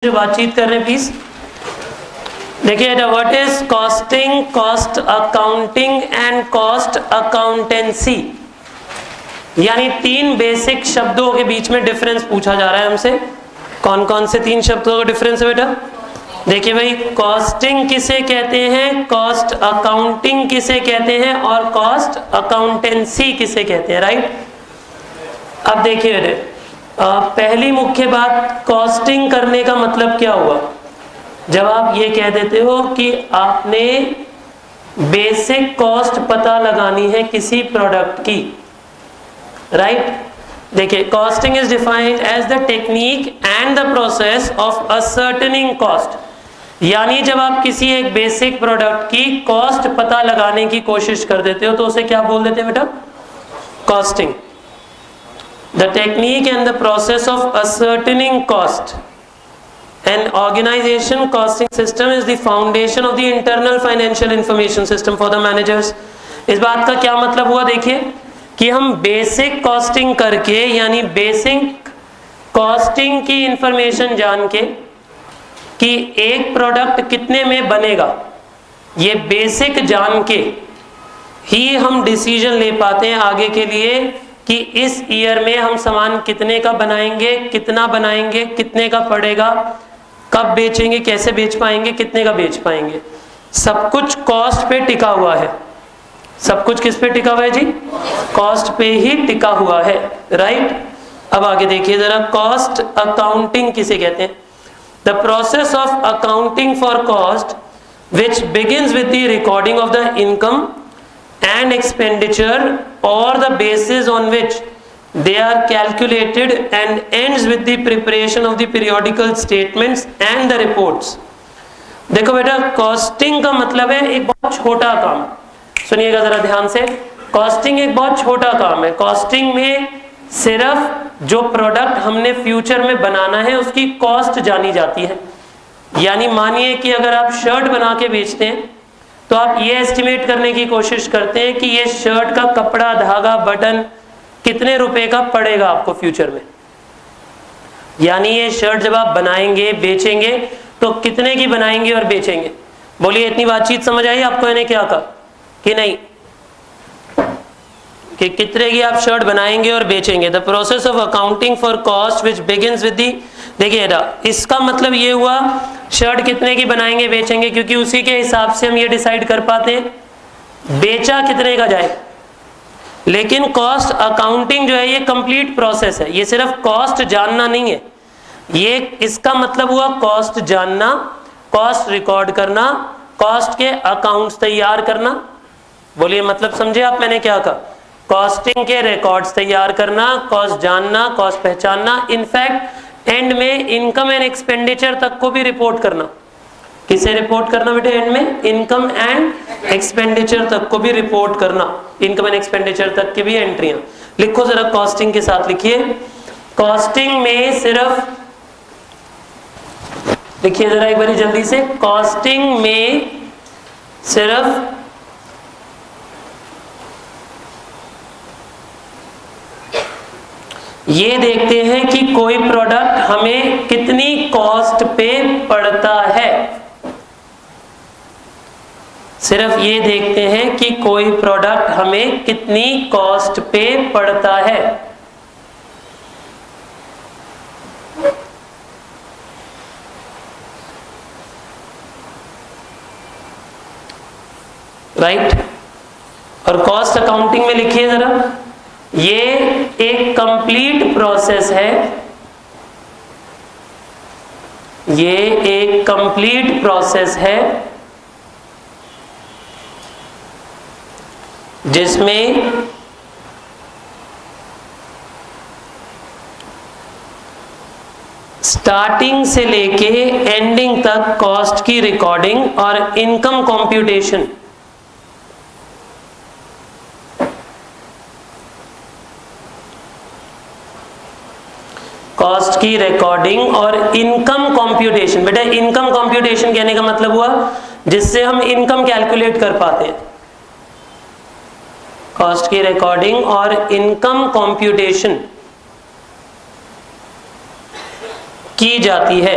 जो बातचीत कर रहे हैं प्लीज देखिए। What is costing, cost accounting and cost accountancy, यानी तीन बेसिक शब्दों के बीच में डिफरेंस पूछा जा रहा है हमसे। कौन कौन से तीन शब्दों का डिफरेंस है बेटा? देखिए भाई, कॉस्टिंग किसे कहते हैं, कॉस्ट अकाउंटिंग किसे कहते हैं और कॉस्ट अकाउंटेंसी किसे कहते हैं, राइट। अब देखिए बेटे, पहली मुख्य बात, कॉस्टिंग करने का मतलब क्या हुआ? जब आप ये कह देते हो कि आपने बेसिक कॉस्ट पता लगानी है किसी प्रोडक्ट की, राइट। देखिए, costing is defined as the technique and the process of ascertaining cost, यानी जब आप किसी एक बेसिक प्रोडक्ट की कॉस्ट पता लगाने की कोशिश कर देते हो तो उसे क्या बोल देते हैं बेटा? Costing. The technique and the process of ascertaining cost. An organization costing system is the foundation of the internal financial information system for the managers. इस बात का क्या मतलब हुआ? देखिए कि हम बेसिक कॉस्टिंग करके, यानी बेसिक कॉस्टिंग की इंफॉर्मेशन जान के कि एक प्रोडक्ट कितने में बनेगा, ये बेसिक जान के ही हम डिसीजन ले पाते हैं आगे के लिए कि इस ईयर में हम सामान कितने का बनाएंगे, कितना बनाएंगे, कितने का पड़ेगा, कब बेचेंगे, कैसे बेच पाएंगे, कितने का बेच पाएंगे। सब कुछ कॉस्ट पे टिका हुआ है। सब कुछ किस पे टिका हुआ है जी? कॉस्ट पे ही टिका हुआ है, राइट। अब आगे देखिए जरा, कॉस्ट अकाउंटिंग किसे कहते हैं? The process of accounting for cost which begins with the recording of the income and expenditure or the basis on which they are calculated and ends with the preparation of the periodical statements and the reports. देखो बेटा, costing का मतलब है एक बहुत छोटा काम। सुनिएगा जरा ध्यान से, कॉस्टिंग एक बहुत छोटा काम है। कॉस्टिंग में सिर्फ जो प्रोडक्ट हमने फ्यूचर में बनाना है उसकी कॉस्ट जानी जाती है। यानी मानिए कि अगर आप शर्ट बना के बेचते हैं तो आप ये एस्टिमेट करने की कोशिश करते हैं कि ये शर्ट का कपड़ा, धागा, बटन कितने रुपए का पड़ेगा आपको फ्यूचर में। यानी ये शर्ट जब आप बनाएंगे, बेचेंगे तो कितने की बनाएंगे और बेचेंगे। बोलिए, इतनी बातचीत समझ आई आपको? इन्हें क्या कहा कि नहीं, कि कितने की आप शर्ट बनाएंगे और बेचेंगे। The process of accounting for cost which begins with the, देखिए इसका मतलब ये हुआ शर्ट कितने की बनाएंगे, बेचेंगे, क्योंकि उसी के हिसाब से हम ये डिसाइड कर पाते हैं बेचा कितने का जाए। लेकिन कॉस्ट अकाउंटिंग जो है ये कंप्लीट प्रोसेस है। ये सिर्फ कॉस्ट जानना नहीं है, ये इसका मतलब हुआ कॉस्ट जानना, कॉस्ट रिकॉर्ड करना, कॉस्ट के अकाउंट्स तैयार करना। बोलिए मतलब समझे आप मैंने क्या कहा? कॉस्टिंग के रिकॉर्ड्स तैयार करना, कॉस्ट जानना, कॉस्ट पहचानना, इनफैक्ट एंड में इनकम एंड एक्सपेंडिचर तक को भी रिपोर्ट करना। किसे रिपोर्ट करना बेटे? एंड में इनकम एंड एक्सपेंडिचर तक को भी रिपोर्ट करना। इनकम एंड एक्सपेंडिचर तक की भी एंट्रियां लिखो जरा, कॉस्टिंग के साथ लिखिए। कॉस्टिंग में सिर्फ, लिखिए जरा एक बार जल्दी से, कॉस्टिंग में सिर्फ ये देखते हैं कि कोई प्रोडक्ट हमें कितनी कॉस्ट पे पड़ता है। सिर्फ ये देखते हैं कि कोई प्रोडक्ट हमें कितनी कॉस्ट पे पड़ता है। राइट। और कॉस्ट अकाउंटिंग में लिखिए जरा, ये एक कंप्लीट प्रोसेस है, ये एक कंप्लीट प्रोसेस है जिसमें स्टार्टिंग से लेके एंडिंग तक कॉस्ट की रिकॉर्डिंग और इनकम कंप्यूटेशन, कॉस्ट की रिकॉर्डिंग और इनकम कंप्यूटेशन। बेटा इनकम कंप्यूटेशन कहने का मतलब हुआ जिससे हम इनकम कैलकुलेट कर पाते हैं। कॉस्ट की रिकॉर्डिंग और इनकम कंप्यूटेशन की जाती है।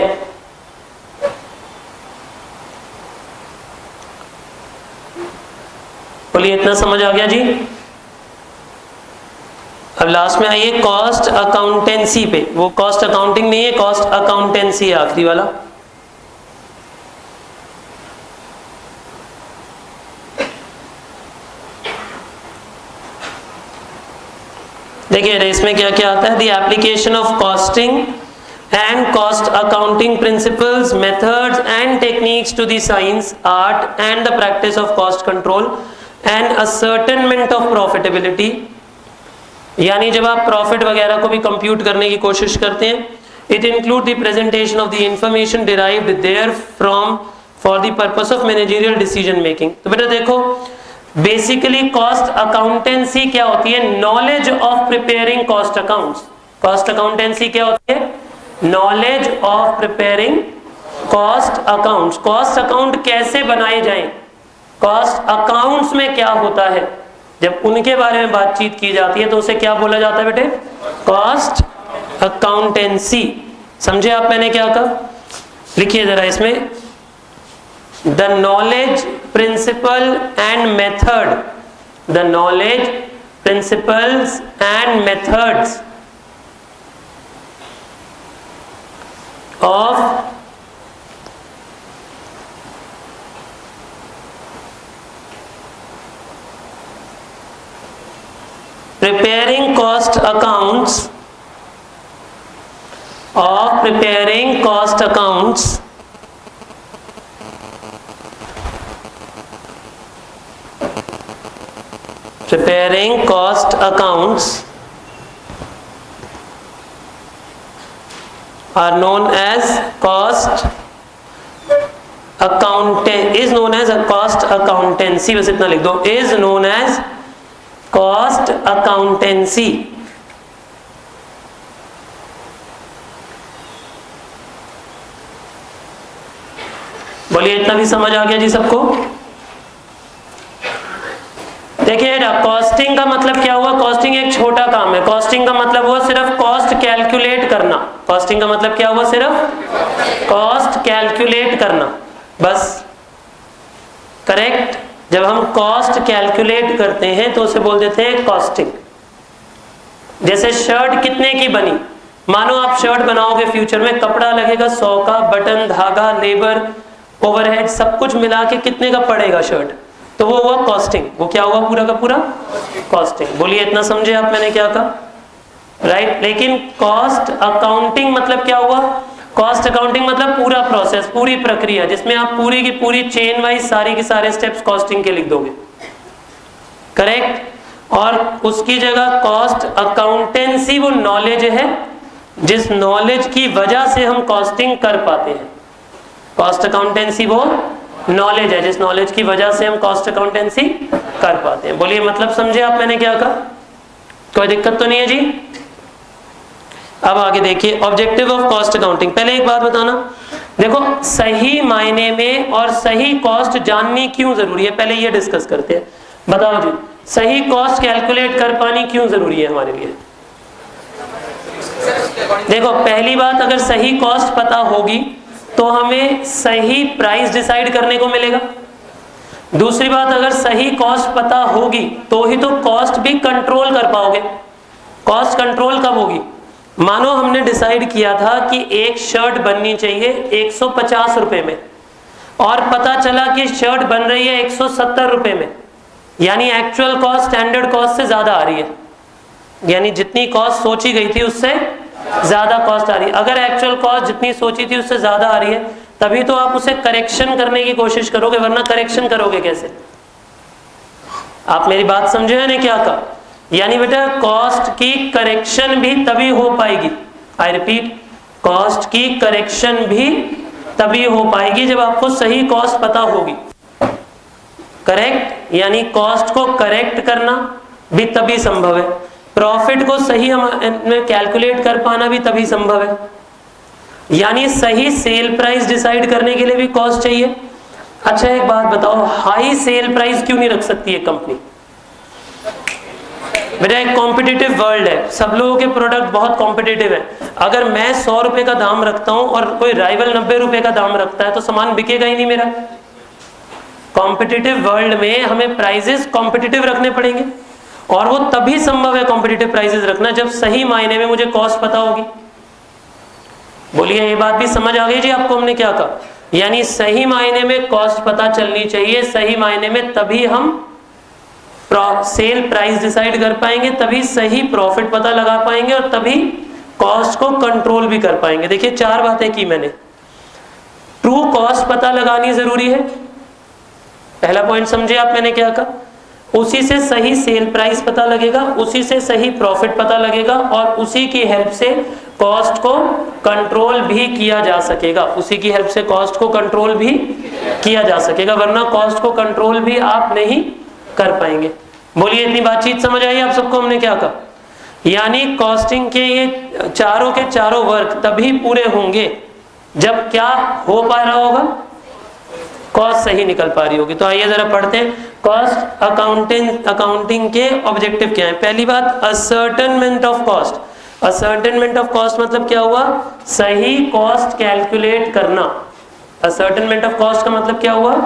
बोलिए इतना समझ आ गया जी। अब लास्ट में आइए कॉस्ट अकाउंटेंसी पे। वो कॉस्ट अकाउंटिंग नहीं है, कॉस्ट अकाउंटेंसी है आखिरी वाला। देखिए इसमें क्या क्या आता है। The application of costing and cost accounting principles, methods and techniques to the science, art and the practice of cost control and ascertainment of profitability. यानी जब आप प्रॉफिट वगैरह को भी कंप्यूट करने की कोशिश करते हैं, it include the presentation of the information derived there from for the purpose of managerial decision making. तो बेटा देखो बेसिकली कॉस्ट अकाउंटेंसी क्या होती है? Knowledge of preparing cost accounts. Cost accountancy क्या होती है? Knowledge of preparing cost accounts. Cost account कैसे बनाए जाएं, कॉस्ट अकाउंट्स में क्या होता है, जब उनके बारे में बातचीत की जाती है तो उसे क्या बोला जाता है बेटे? Cost accountancy. समझे आप मैंने क्या कहा? लिखिए जरा इसमें, the knowledge principle and method, the knowledge principles and methods of preparing cost accounts, of preparing cost accounts preparing cost accounts are known as cost accountant is known as a cost accountancy। बस इतना लिख दो, is known as cost accountancy. बोलिए इतना भी समझ आ गया जी सबको? देखिए कॉस्टिंग का मतलब क्या हुआ? कॉस्टिंग एक छोटा काम है। कॉस्टिंग का मतलब हुआ सिर्फ कॉस्ट कैलकुलेट करना। कॉस्टिंग का मतलब क्या हुआ? सिर्फ कॉस्ट कैलकुलेट करना, बस। करेक्ट। जब हम कॉस्ट कैलकुलेट करते हैं तो उसे बोल देते हैं कॉस्टिंग। जैसे शर्ट कितने की बनी, मानो आप शर्ट बनाओगे फ्यूचर में, कपड़ा लगेगा 100 का, बटन, धागा, लेबर, ओवरहेड सब कुछ मिला के कितने का पड़ेगा शर्ट, तो वो हुआ कॉस्टिंग। वो क्या हुआ? पूरा का पूरा कॉस्टिंग। बोलिए इतना समझे आप मैंने क्या कहा? राइट। लेकिन कॉस्ट अकाउंटिंग मतलब क्या हुआ? कॉस्ट अकाउंटिंग मतलब पूरा प्रोसेस, पूरी प्रक्रिया, जिसमें आप पूरी की पूरी चेन वाइज सारी के सारे स्टेप्स कॉस्टिंग के लिख दोगे। करेक्ट। और उसकी जगह कॉस्ट अकाउंटेंसी वो नॉलेज है जिस नॉलेज की वजह से हम कॉस्टिंग कर पाते हैं। कॉस्ट अकाउंटेंसी वो नॉलेज है जिस नॉलेज की वजह से हम कॉस्ट अकाउंटेंसी कर पाते हैं। बोलिए मतलब समझे आप मैंने क्या कहा? कोई दिक्कत तो नहीं है जी? अब आगे देखिए ऑब्जेक्टिव ऑफ कॉस्ट अकाउंटिंग। पहले एक बात बताना, देखो सही मायने में और सही कॉस्ट जाननी क्यों जरूरी है, पहले ये डिस्कस करते हैं। बताओ जी, सही कॉस्ट कैलकुलेट कर पानी क्यों जरूरी है हमारे लिए? देखो पहली बात, अगर सही कॉस्ट पता होगी तो हमें सही प्राइस डिसाइड करने को मिलेगा। दूसरी बात, अगर सही कॉस्ट पता होगी तो ही तो कॉस्ट भी कंट्रोल कर पाओगे। कॉस्ट कंट्रोल कब होगी? मानो हमने डिसाइड किया था कि एक शर्ट बननी चाहिए 150 रुपए में, और पता चला कि शर्ट बन रही है 170 रुपए में, यानी एक्चुअल कॉस्ट स्टैंडर्ड कॉस्ट से ज्यादा आ रही है, यानी जितनी कॉस्ट सोची गई थी उससे ज्यादा कॉस्ट आ रही है। अगर एक्चुअल कॉस्ट जितनी सोची थी उससे ज्यादा आ रही है तभी तो आप उसे करेक्शन करने की कोशिश करोगे, वरना करेक्शन करोगे कैसे? आप मेरी बात समझे मैंने क्या कहा? यानी बेटा कॉस्ट की करेक्शन भी तभी हो पाएगी, आई रिपीट, कॉस्ट की करेक्शन भी तभी हो पाएगी जब आपको सही कॉस्ट पता होगी। करेक्ट, यानी कॉस्ट को करेक्ट करना भी तभी संभव है, प्रॉफिट को सही में कैलकुलेट कर पाना भी तभी संभव है, यानी सही सेल प्राइस डिसाइड करने के लिए भी कॉस्ट चाहिए। अच्छा एक बात बताओ, हाई सेल प्राइस क्यों नहीं रख सकती है कंपनी? मेरा एक कॉम्पिटिटिव वर्ल्ड है, सब लोगों के प्रोडक्ट बहुत कॉम्पिटिटिव है। अगर मैं 100 रुपए का दाम रखता हूं और कोई राइवल 90 रुपए का दाम रखता है तो सामान बिकेगा ही नहीं मेरा। कॉम्पिटिटिव वर्ल्ड में हमें प्राइजेस कॉम्पिटिटिव रखने पड़ेंगे, और वो तभी संभव है कॉम्पिटिटिव प्राइजेस रखना जब सही मायने में मुझे कॉस्ट पता होगी। बोलिए ये बात भी समझ आ गई जी आपको हमने क्या कहा? यानी सही मायने में कॉस्ट पता चलनी चाहिए, सही मायने में तभी हम सेल प्राइस डिसाइड कर पाएंगे, तभी सही प्रॉफिट पता लगा पाएंगे, और तभी कॉस्ट को कंट्रोल भी कर पाएंगे। देखिए 4 बातें की मैंने। ट्रू कॉस्ट पता लगानी जरूरी है, पहला पॉइंट समझे आप मैंने क्या कहा। उसी से सही सेल प्राइस पता लगेगा, उसी से सही प्रॉफिट पता लगेगा, और उसी की हेल्प से कॉस्ट को कंट्रोल भी किया जा सकेगा, उसी की हेल्प से कॉस्ट को कंट्रोल भी किया जा सकेगा, वरना कॉस्ट को कंट्रोल भी आप नहीं कर पाएंगे। बोलिए इतनी बातचीत समझ आई आप सबको हमने क्या कहा? यानी कॉस्टिंग के ये चारों के चारों वर्क तभी पूरे होंगे जब क्या हो पा रहा होगा, कॉस्ट सही निकल पा रही होगी। तो आइए जरा पढ़ते हैं कॉस्ट अकाउंटिंग के ऑब्जेक्टिव क्या है। पहली बात, ascertainment of cost. Ascertainment of cost मतलब क्या हुआ? सही कॉस्ट कैलकुलेट करना। असर्टेनमेंट ऑफ कॉस्ट का मतलब क्या हुआ?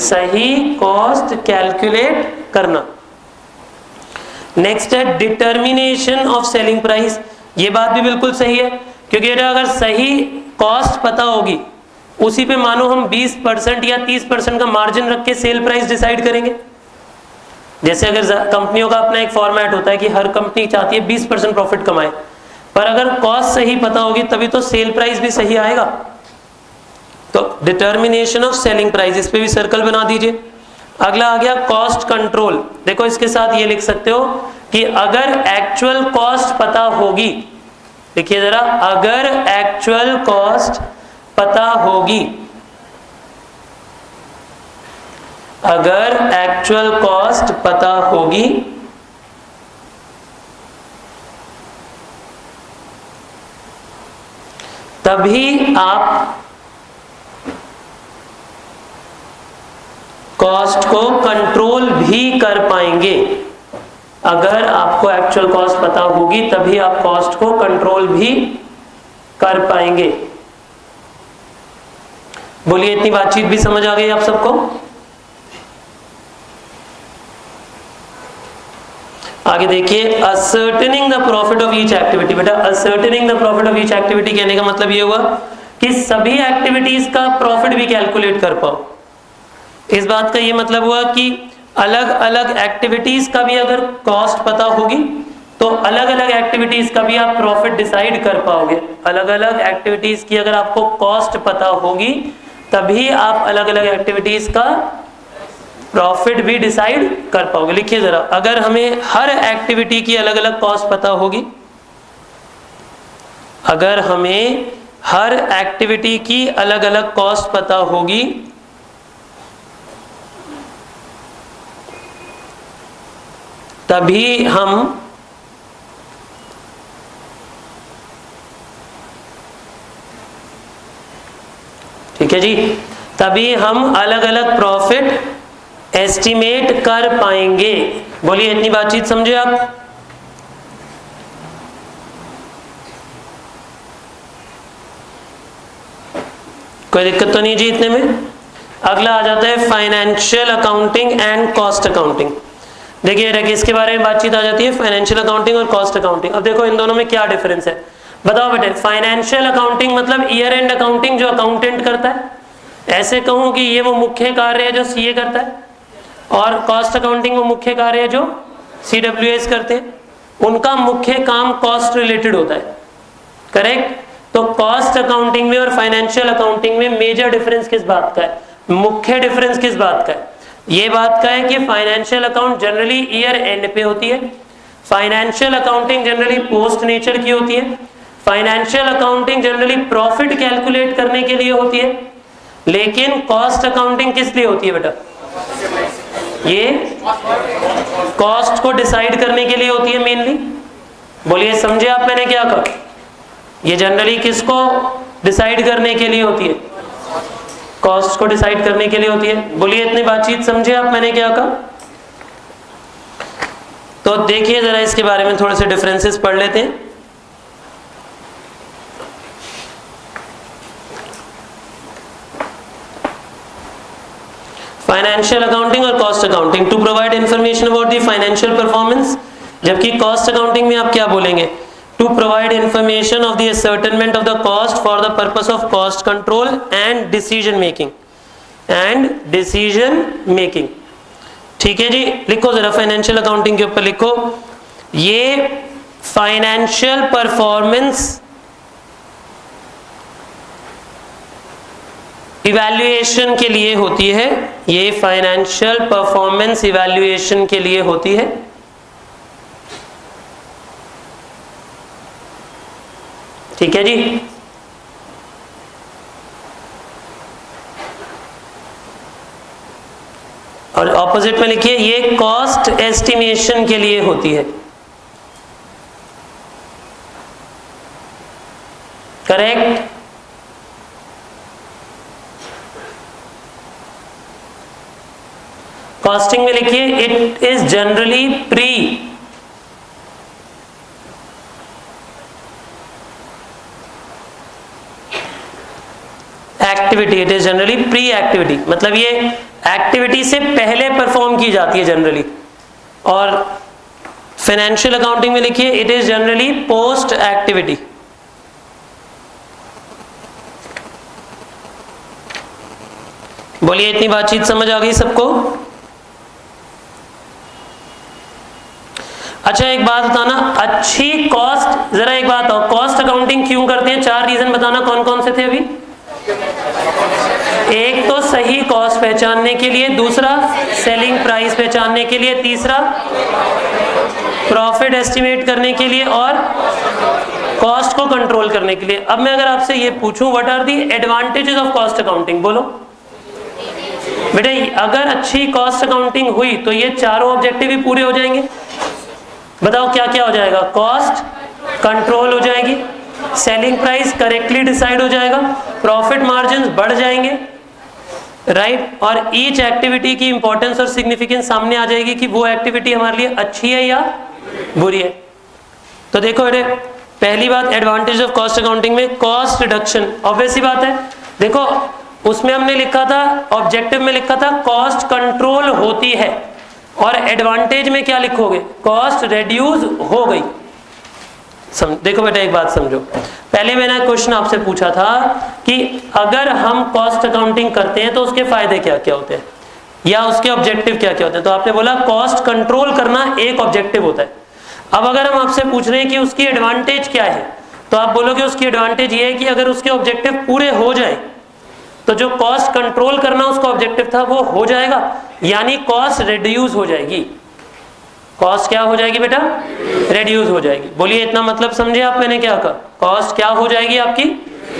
सही कॉस्ट कैलकुलेट करना। नेक्स्ट है डिटर्मिनेशन ऑफ सेलिंग प्राइस। ये बात भी बिल्कुल सही है, क्योंकि अगर सही कॉस्ट पता होगी, उसी पे मानो हम 20% या 30% का मार्जिन रख के सेल प्राइस डिसाइड करेंगे। जैसे अगर कंपनियों का अपना एक फॉर्मेट होता है कि हर कंपनी चाहती है 20% प्रॉफिट कमाए, पर अगर कॉस्ट सही पता होगी तभी तो सेल प्राइस भी सही आएगा। तो डिटर्मिनेशन ऑफ सेलिंग प्राइस, इस पे भी सर्कल बना दीजिए। अगला आ गया कॉस्ट कंट्रोल। देखो इसके साथ ये लिख सकते हो कि अगर एक्चुअल कॉस्ट पता होगी, देखिए जरा, अगर एक्चुअल कॉस्ट पता होगी, अगर एक्चुअल कॉस्ट पता होगी तभी आप कॉस्ट को कंट्रोल भी कर पाएंगे। अगर आपको एक्चुअल कॉस्ट पता होगी तभी आप कॉस्ट को कंट्रोल भी कर पाएंगे। बोलिए इतनी बातचीत भी समझ आ गई आप सबको? आगे देखिए, ascertaining the profit of each activity. बेटा ascertaining the profit of each activity कहने का मतलब ये हुआ कि सभी एक्टिविटीज का प्रॉफिट भी कैलकुलेट कर पाओ। इस बात का ये मतलब हुआ कि अलग अलग एक्टिविटीज का भी अगर कॉस्ट पता होगी तो अलग अलग एक्टिविटीज का भी आप प्रॉफिट डिसाइड कर पाओगे। अलग अलग एक्टिविटीज की अगर आपको कॉस्ट पता होगी तभी आप अलग अलग एक्टिविटीज का प्रॉफिट भी डिसाइड कर पाओगे। लिखिए जरा, अगर हमें हर एक्टिविटी की अलग अलग कॉस्ट पता होगी, अगर हमें हर एक्टिविटी की अलग अलग कॉस्ट पता होगी तभी हम ठीक है जी, तभी हम अलग अलग प्रॉफिट एस्टिमेट कर पाएंगे। बोलिए इतनी बातचीत समझे आप? कोई दिक्कत तो नहीं जी इतने में? अगला आ जाता है financial accounting and cost accounting. देखिए इसके बारे में बातचीत आ जाती है, फाइनेंशियल अकाउंटिंग और कॉस्ट अकाउंटिंग। अब देखो इन दोनों में क्या डिफरेंस है, बताओ बेटे। फाइनेंशियल अकाउंटिंग मतलब ईयर एंड अकाउंटिंग जो अकाउंटेंट करता है, ऐसे कहूं कि ये वो मुख्य कार्य है जो सीए करता है, और कॉस्ट अकाउंटिंग वो मुख्य कार्य है जो सीडब्ल्यूएस करते हैं। उनका मुख्य काम कॉस्ट रिलेटेड होता है, करेक्ट? तो कॉस्ट अकाउंटिंग में और फाइनेंशियल अकाउंटिंग में मेजर डिफरेंस किस बात का है, मुख्य डिफरेंस किस बात का है? ये बात का है कि financial account generally year and पे होती है, financial accounting generally post nature की होती है, financial accounting generally profit calculate करने के लिए होती है, लेकिन कॉस्ट अकाउंटिंग किस लिए होती है बेटा? ये कॉस्ट को डिसाइड करने के लिए होती है मेनली। बोलिए समझे आप मैंने क्या कहा? ये जनरली किसको डिसाइड करने के लिए होती है? कॉस्ट को डिसाइड करने के लिए होती है। बोलिए इतनी बातचीत समझे आप मैंने क्या कहा? तो देखिए जरा इसके बारे में थोड़े से डिफरेंसेस पढ़ लेते हैं। फाइनेंशियल अकाउंटिंग और cost accounting, to provide information about the financial performance, जबकि कॉस्ट अकाउंटिंग में आप क्या बोलेंगे, to provide information of the ascertainment of the cost for the purpose of cost control and decision making. ठीक है जी, लिखो जरा फाइनेंशियल अकाउंटिंग के ऊपर लिखो, ये फाइनेंशियल परफॉर्मेंस इवैल्यूएशन के लिए होती है, ये फाइनेंशियल परफॉर्मेंस इवैल्यूएशन के लिए होती है। ठीक है जी, और ऑपोजिट में लिखिए ये कॉस्ट एस्टिमेशन के लिए होती है। करेक्ट। कॉस्टिंग में लिखिए it is generally pre activity, it is generally pre activity, मतलब ये एक्टिविटी से पहले परफॉर्म की जाती है जनरली। और फाइनेंशियल अकाउंटिंग में लिखिए it is generally post activity. बोलिए इतनी बातचीत समझ आ गई सबको? अच्छा एक बात बताना, अच्छी कॉस्ट, जरा एक बात हो, कॉस्ट अकाउंटिंग क्यों करते हैं? 4 रीजन बताना, कौन कौन से थे अभी? एक तो सही कॉस्ट पहचानने के लिए, दूसरा सेलिंग प्राइस पहचानने के लिए, तीसरा प्रॉफिट एस्टिमेट करने के लिए, और कॉस्ट को कंट्रोल करने के लिए। अब मैं अगर आपसे ये पूछूं what are the advantages of cost accounting, बोलो बेटा। अगर अच्छी कॉस्ट अकाउंटिंग हुई तो ये चारों ऑब्जेक्टिव भी पूरे हो जाएंगे। बताओ क्या क्या हो जाएगा? कॉस्ट कंट्रोल हो जाएगी, सेलिंग प्राइस करेक्टली डिसाइड हो जाएगा, प्रॉफिट मार्जिन बढ़ जाएंगे, राइट, और ईच एक्टिविटी की इंपॉर्टेंस और सिग्निफिकेंस सामने आ जाएगी कि वो एक्टिविटी हमारे लिए अच्छी है या बुरी है। तो देखो बेटे, पहली बात एडवांटेज ऑफ कॉस्ट अकाउंटिंग में कॉस्ट रिडक्शन, ऑब्वियस सी बात है। देखो उसमें हमने लिखा था, ऑब्जेक्टिव में लिखा था कॉस्ट कंट्रोल होती है, और एडवांटेज में क्या लिखोगे? कॉस्ट रिड्यूस हो गई। देखो बेटा एक बात समझो, पहले मैंने क्वेश्चन आपसे पूछा था कि अगर हम कॉस्ट अकाउंटिंग करते हैं तो उसके फायदे क्या क्या होते हैं या उसके ऑब्जेक्टिव क्या क्या होते हैं, तो आपने बोला कॉस्ट कंट्रोल करना एक ऑब्जेक्टिव होता है। अब अगर हम आपसे पूछ रहे हैं कि उसकी एडवांटेज क्या है, तो आप बोलोगे उसकी एडवांटेज ये है कि अगर उसके ऑब्जेक्टिव पूरे हो जाए तो जो कॉस्ट कंट्रोल करना उसका ऑब्जेक्टिव था वो हो जाएगा, यानी कॉस्ट रिड्यूस हो जाएगी। कॉस्ट क्या हो जाएगी बेटा? रिड्यूस हो जाएगी। बोलिए इतना मतलब समझे आप मैंने क्या कहा? कॉस्ट क्या हो जाएगी आपकी?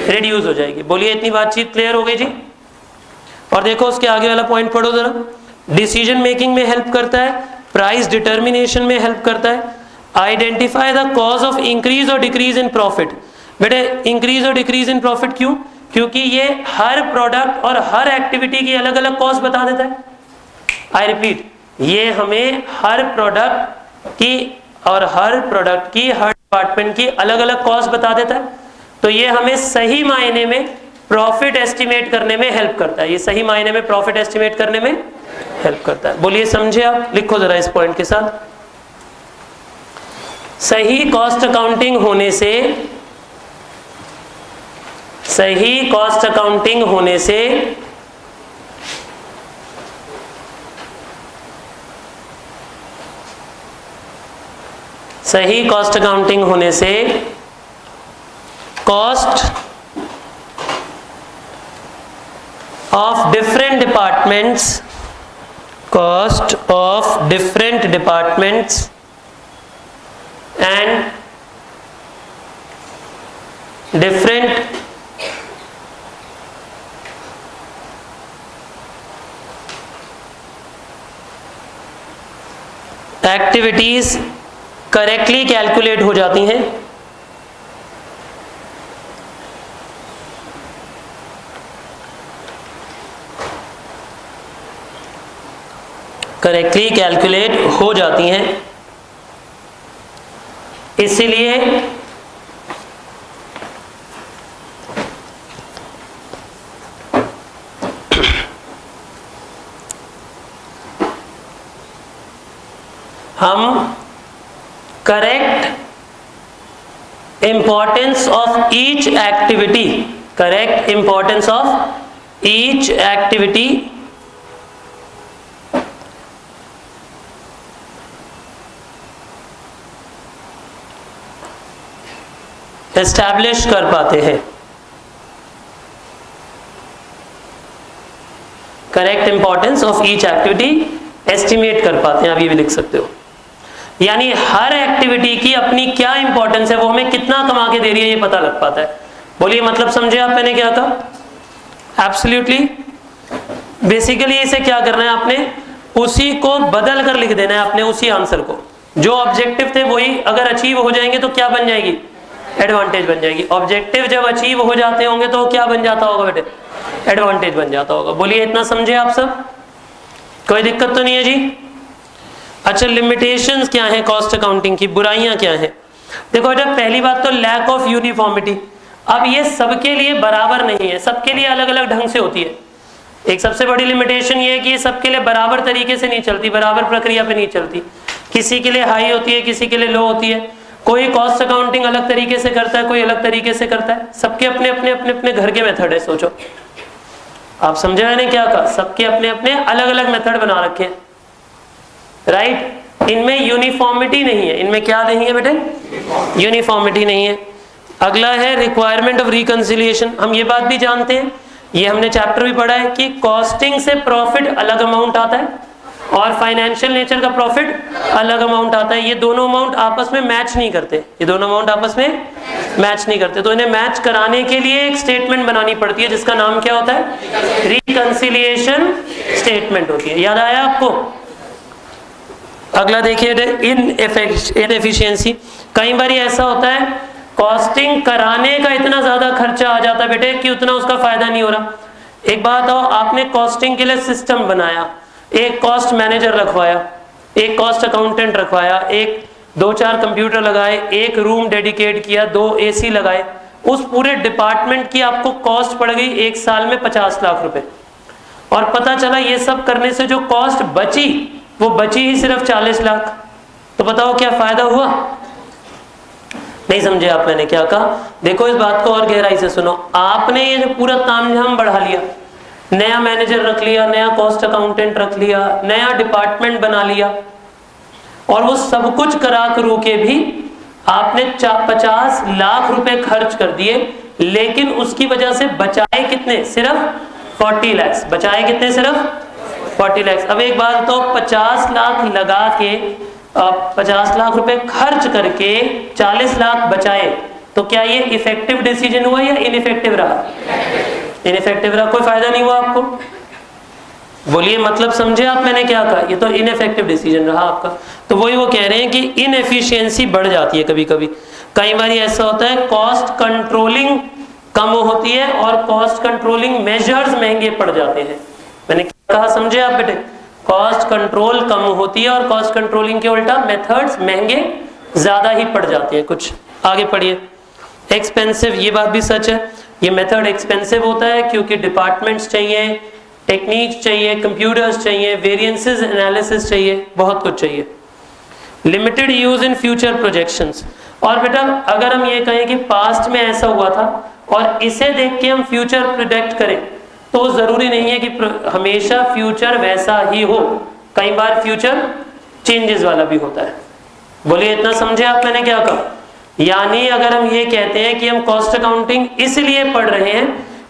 रिड्यूस हो जाएगी। बोलिए इतनी बातचीत क्लियर हो गई जी? और देखो उसके आगे वाला पॉइंट पढ़ो जरा। डिसीजन मेकिंग में हेल्प करता है, प्राइस डिटर्मिनेशन में हेल्प करता है, identify the cause of increase और डिक्रीज इन प्रॉफिट। बेटे इंक्रीज और डिक्रीज इन प्रॉफिट क्यों? क्योंकि ये हर प्रोडक्ट और हर एक्टिविटी की अलग अलग कॉस्ट बता देता है। आई रिपीट, ये हमें हर प्रोडक्ट की और हर प्रोडक्ट की, हर डिपार्टमेंट की अलग अलग कॉस्ट बता देता है। तो ये हमें सही मायने में प्रॉफिट एस्टिमेट करने में हेल्प करता है। ये सही मायने में प्रॉफिट एस्टिमेट करने में हेल्प करता है। बोलिए समझे आप? लिखो जरा इस पॉइंट के साथ। सही कॉस्ट अकाउंटिंग होने से, सही कॉस्ट अकाउंटिंग होने से सही कॉस्ट अकाउंटिंग होने से cost of different departments, cost of different departments and different activities correctly calculate हो जाती हैं। करेक्टली कैलकुलेट हो जाती हैं, इसीलिए हम correct importance of each activity, correct importance of each activity establish कर पाते हैं, correct importance of each activity estimate कर पाते हैं, आप ये भी लिख सकते हो। यानी हर एक्टिविटी की अपनी क्या इंपॉर्टेंस है, वो हमें कितना कमा के दे रही है, ये पता लग पाता है। बोलिए मतलब समझे आप मैंने क्या कहा? एब्सोल्युटली। बेसिकली इसे क्या करना है आपने, उसी को बदल कर लिख देना है आपने, उसी आंसर को। जो ऑब्जेक्टिव थे वही अगर अचीव हो जाएंगे तो क्या बन जाएगी? एडवांटेज बन जाएगी। ऑब्जेक्टिव जब अचीव हो जाते होंगे तो क्या बन जाता होगा बेटे? एडवांटेज बन जाता होगा। बोलिए इतना समझे आप सब? कोई दिक्कत तो नहीं है जी? अच्छा, लिमिटेशंस क्या है कॉस्ट अकाउंटिंग की, बुराइयां क्या है? देखो बेटा, पहली बात तो लैक ऑफ यूनिफॉर्मिटी। अब ये सबके लिए बराबर नहीं है, सबके लिए अलग अलग ढंग से होती है। एक सबसे बड़ी लिमिटेशन ये है कि ये सबके लिए बराबर तरीके से नहीं चलती, बराबर प्रक्रिया पे नहीं चलती। किसी के लिए हाई होती है, किसी के लिए लो होती है। कोई कॉस्ट अकाउंटिंग अलग तरीके से करता है, कोई अलग तरीके से करता है। सबके अपने अपने अपने अपने घर के मेथड है। सोचो, आप समझे मैंने क्या कहा? सबके अपने अपने अलग अलग मेथड बना रखे हैं, राइट? इनमें यूनिफॉर्मिटी नहीं है। इनमें क्या नहीं है बेटे? यूनिफॉर्मिटी नहीं है। अगला है रिक्वायरमेंट ऑफ रिकंसिलिएशन। हम ये बात भी जानते हैं, ये हमने चैप्टर भी पढ़ा है कि कॉस्टिंग से प्रॉफिट अलग अमाउंट आता है और फाइनेंशियल नेचर का प्रॉफिट अलग अमाउंट आता है। ये दोनों अमाउंट आपस में मैच नहीं करते, ये दोनों अमाउंट आपस में मैच नहीं करते। तो इन्हें मैच कराने के लिए एक स्टेटमेंट बनानी पड़ती है जिसका नाम क्या होता है? रिकंसिलिएशन स्टेटमेंट होती है। याद आया आपको? अगला देखिए, इनएफिशिएंसी। कई बार ऐसा होता है कॉस्टिंग कराने का इतना ज्यादा खर्चा आ जाता है बेटे कि उतना उसका फायदा नहीं हो रहा। एक बात हो, आपने कॉस्टिंग के लिए सिस्टम बनाया, एक कॉस्ट मैनेजर रखवाया, एक कॉस्ट अकाउंटेंट रखवाया, एक 2-4 कंप्यूटर लगाए, एक रूम डेडिकेट किया, 2 एसी लगाए। उस पूरे डिपार्टमेंट की आपको कॉस्ट पड़ गई एक साल में 50 लाख रुपए। और पता चला ये सब करने से जो कॉस्ट बची वो बची ही सिर्फ 40 लाख। तो बताओ क्या फायदा हुआ? नहीं समझे आप मैंने क्या कहा? देखो इस बात को और गहराई से सुनो। आपने ये जो पूरा तामझाम बढ़ा लिया, नया मैनेजर रख लिया, नया कॉस्ट अकाउंटेंट रख लिया, नया डिपार्टमेंट बना लिया, और वो सब कुछ करा करू के भी आपने 50 लाख रुपए खर्च कर दिए, लेकिन उसकी वजह से बचाए कितने? सिर्फ 40 लाख। बचाए कितने? सिर्फ 40 लाख। अब एक बात तो 50 लाख लगा के 50 लाख रुपए खर्च करके 40 लाख बचाए, तो क्या ये इफेक्टिव डिसीजन हुआ या इनइफेक्टिव रहा? इनइफेक्टिव रहा, कोई फायदा नहीं हुआ आपको। बोलिए मतलब समझे आप मैंने क्या कहा? ये तो इनइफेक्टिव डिसीजन रहा आपका। तो वही वो कह रहे हैं कि इनएफिशिएंसी बढ़ जाती है कभी कभी। कई बार ऐसा होता है कॉस्ट कंट्रोलिंग कम होती है और कॉस्ट कंट्रोलिंग मेजर्स महंगे पड़ जाते हैं। मैंने क्या कहा समझे आप बेटे? कॉस्ट कंट्रोल कम होती है और कॉस्ट कंट्रोलिंग के उल्टा मेथड्स महंगे ज्यादा ही पड़ जाते हैं। कुछ आगे पढ़िए। एक्सपेंसिव, ये बात भी सच है, ये मेथड एक्सपेंसिव होता है क्योंकि डिपार्टमेंट्स चाहिए, टेक्निक्स चाहिए, कंप्यूटर्स चाहिए, वेरिएंसेस एनालिसिस चाहिए, बहुत कुछ चाहिए। Limited use in future projections. और बेटा अगर हम ये कहें कि पास्ट में ऐसा हुआ था और इसे देख के हम फ्यूचर प्रिडिक्ट करें, तो जरूरी नहीं है कि हमेशा फ्यूचर वैसा ही हो। कई बार फ्यूचर चेंजेस वाला भी होता है। बोलिए इतना समझे आप मैंने क्या कहा? यानी अगर हम ये कहते हैं कि हम कॉस्ट अकाउंटिंग इसलिए पढ़ रहे हैं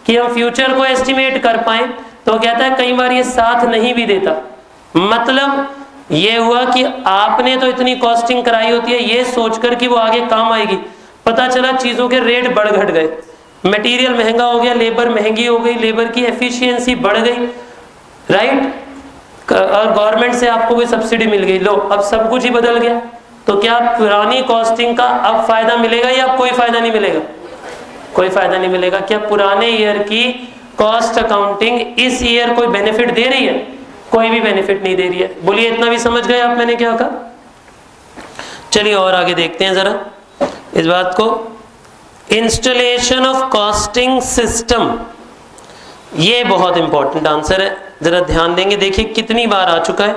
कि हम फ्यूचर को एस्टिमेट कर पाए, तो कहता है कई बार ये साथ नहीं भी देता। मतलब ये हुआ कि आपने तो इतनी कॉस्टिंग कराई होती है ये सोचकर कि वो आगे काम आएगी, पता चला चीजों के रेट बढ़ घट गए, मटेरियल महंगा हो गया, लेबर महंगी हो गई, लेबर की एफिशिएंसी बढ़ गई, राइट? और गवर्नमेंट से आपको कोई सब्सिडी मिल गई, लो अब सब कुछ ही बदल गया। तो क्या पुरानी कॉस्टिंग का अब फायदा मिलेगा या कोई फायदा नहीं मिलेगा? कोई फायदा नहीं मिलेगा। क्या पुराने ईयर की कॉस्ट अकाउंटिंग इस ईयर कोई बेनिफिट दे रही है? कोई भी बेनिफिट नहीं दे रही है। बोलिए इतना भी समझ गए आप मैंने क्या कहा? चलिए और आगे देखते हैं जरा इस बात को। इंस्टॉलेशन ऑफ कॉस्टिंग सिस्टम, ये बहुत इंपॉर्टेंट आंसर है, जरा ध्यान देंगे। देखिए कितनी बार आ चुका है,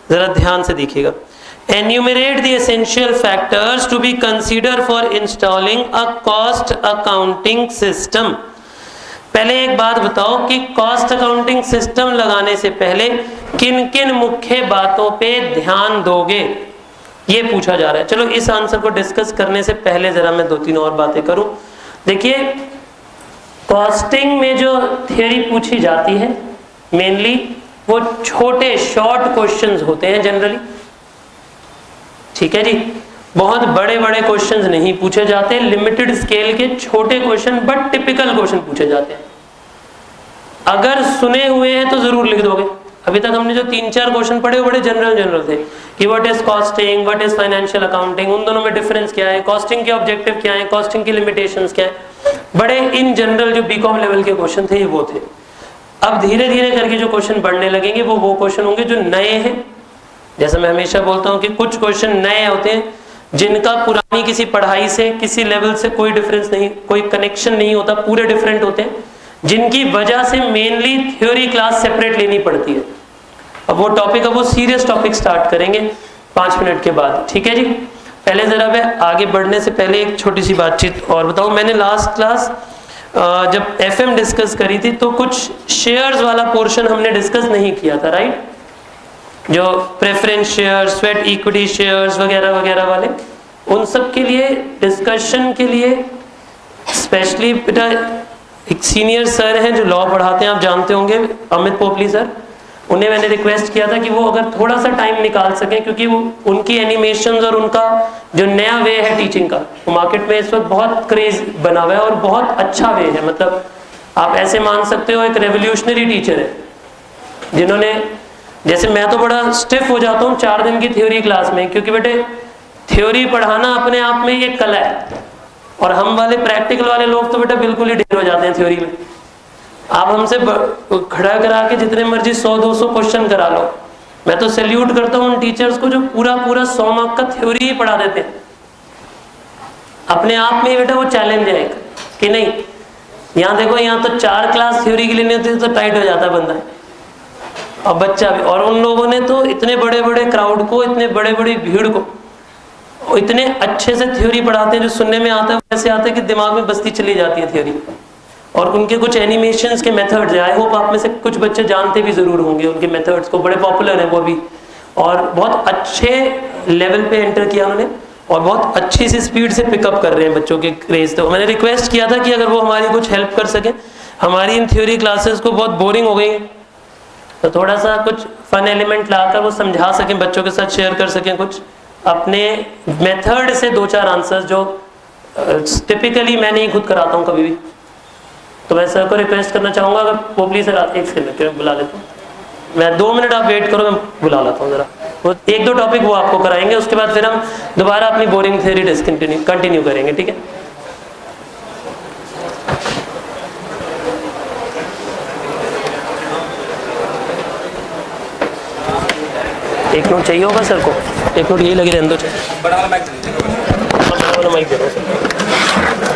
जरा ध्यान से देखिएगा। Enumerate the essential factors to be consider for installing a cost accounting system. पहले एक बात बताओ कि कॉस्ट अकाउंटिंग सिस्टम लगाने से पहले किन किन मुख्य बातों पे ध्यान दोगे, ये पूछा जा रहा है। चलो इस आंसर को डिस्कस करने से पहले जरा मैं 2-3 और बातें करूं। देखिए, कॉस्टिंग में जो थ्योरी पूछी जाती है मेनली वो छोटे शॉर्ट क्वेश्चंस होते हैं जनरली, ठीक है जी। बहुत बड़े बड़े क्वेश्चंस नहीं पूछे जाते, लिमिटेड स्केल के छोटे क्वेश्चन बट टिपिकल क्वेश्चन पूछे जाते हैं। अगर सुने हुए हैं तो जरूर लिख दोगे। अभी तक हमने जो 3-4 क्वेश्चन पढ़े वो बड़े जनरल थे कि what is costing, what is financial accounting, उन दोनों में डिफरेंस क्या है, कॉस्टिंग के ऑब्जेक्टिव क्या है, कॉस्टिंग की लिमिटेशंस क्या है, बड़े इन जनरल जो बीकॉम लेवल के क्वेश्चन थे वो थे। अब धीरे धीरे करके जो क्वेश्चन बढ़ने लगेंगे वो क्वेश्चन होंगे जो नए हैं। जैसे मैं हमेशा बोलता हूँ कि कुछ क्वेश्चन नए होते हैं जिनका पुरानी किसी पढ़ाई से, किसी लेवल से कोई डिफरेंस नहीं, कोई कनेक्शन नहीं होता, पूरे डिफरेंट होते हैं, जिनकी वजह से मेनली थ्योरी क्लास सेपरेट लेनी पड़ती है। अब वो टॉपिक, अब वो सीरियस टॉपिक स्टार्ट करेंगे 5 मिनट के बाद, ठीक है जी। पहले जरा मैं आगे बढ़ने से पहले एक छोटी सी बातचीत और बताऊं। मैंने लास्ट क्लास जब एफएम डिस्कस करी थी तो कुछ शेयर्स वाला पोर्शन हमने डिस्कस नहीं किया था, राइट। जो preference shares, sweat equity shares वगैरह वगैरह वाले, उन सब के लिए डिस्कशन के लिए स्पेशली बेटा एक सीनियर सर हैं जो लॉ पढ़ाते हैं, आप जानते होंगे, अमित पोपली सर। उन्हें मैंने रिक्वेस्ट किया था कि वो अगर थोड़ा सा टाइम निकाल सकें, क्योंकि वो उनकी एनिमेशंस और उनका जो नया वे है टीचिंग का, वो मार्केट में इस वक्त बहुत क्रेज बना हुआ है और बहुत अच्छा वे है। मतलब आप ऐसे मान सकते हो एक रेवोल्यूशनरी टीचर है जिन्होंने, जैसे मैं तो बड़ा स्टिफ हो जाता हूँ 4 दिन की थ्योरी क्लास में, क्योंकि बेटे थ्योरी पढ़ाना अपने आप में एक कला है और हम वाले प्रैक्टिकल वाले लोग तो बेटा बिल्कुल ही ढेर हो जाते हैं थ्योरी में। आप हमसे खड़ा करा के जितने मर्जी 100-200 क्वेश्चन करा लो, मैं तो सैल्यूट करता हूँ उन टीचर्स को जो पूरा 100 मार्क का थ्योरी ही पढ़ा देते हैं। अपने आप में ही बेटा वो चैलेंज है कि नहीं, यहाँ देखो, यहाँ तो 4 क्लास थ्योरी के लिए नहीं होती तो टाइट हो जाता है बंदा और बच्चा भी। और उन लोगों ने तो इतने बड़े बड़े क्राउड को, इतने बड़े बड़ी भीड़ को इतने अच्छे से थ्योरी पढ़ाते हैं, जो सुनने में आता है वैसे आता है कि दिमाग में बस्ती चली जाती है थ्योरी। और उनके कुछ एनिमेशंस के मेथड्स है, आई होप आप में से कुछ बच्चे जानते भी जरूर होंगे उनके मेथड्स को, बड़े पॉपुलर हैं वो भी, और बहुत अच्छे लेवल पे एंटर किया उन्होंने और बहुत अच्छी सी स्पीड से पिकअप कर रहे हैं बच्चों के क्रेज। तो मैंने रिक्वेस्ट किया था कि अगर वो हमारी कुछ हेल्प कर सके, हमारी इन थ्योरी क्लासेस को बहुत बोरिंग हो गई, तो थोड़ा सा कुछ फन एलिमेंट लाकर वो समझा सकें, बच्चों के साथ शेयर कर सकें कुछ अपने मेथड से 2-4 आंसर्स जो टिपिकली मैं नहीं खुद कराता हूँ कभी भी। तो मैं सर को रिक्वेस्ट करना चाहूँगा, अगर वो प्लीज सर 1 सेकंड बुला लेता हूँ, मैं 2 मिनट आप वेट करो, मैं बुला लाता हूँ जरा। वो 1-2 टॉपिक वो आपको कराएंगे, उसके बाद फिर हम दोबारा अपनी बोरिंग थ्योरी कंटिन्यू करेंगे, ठीक है। एक नोट चाहिए होगा सर को, 1 नोट यही लगे रहने दो। बड़ा वाला माइक दे रहा हूं सर।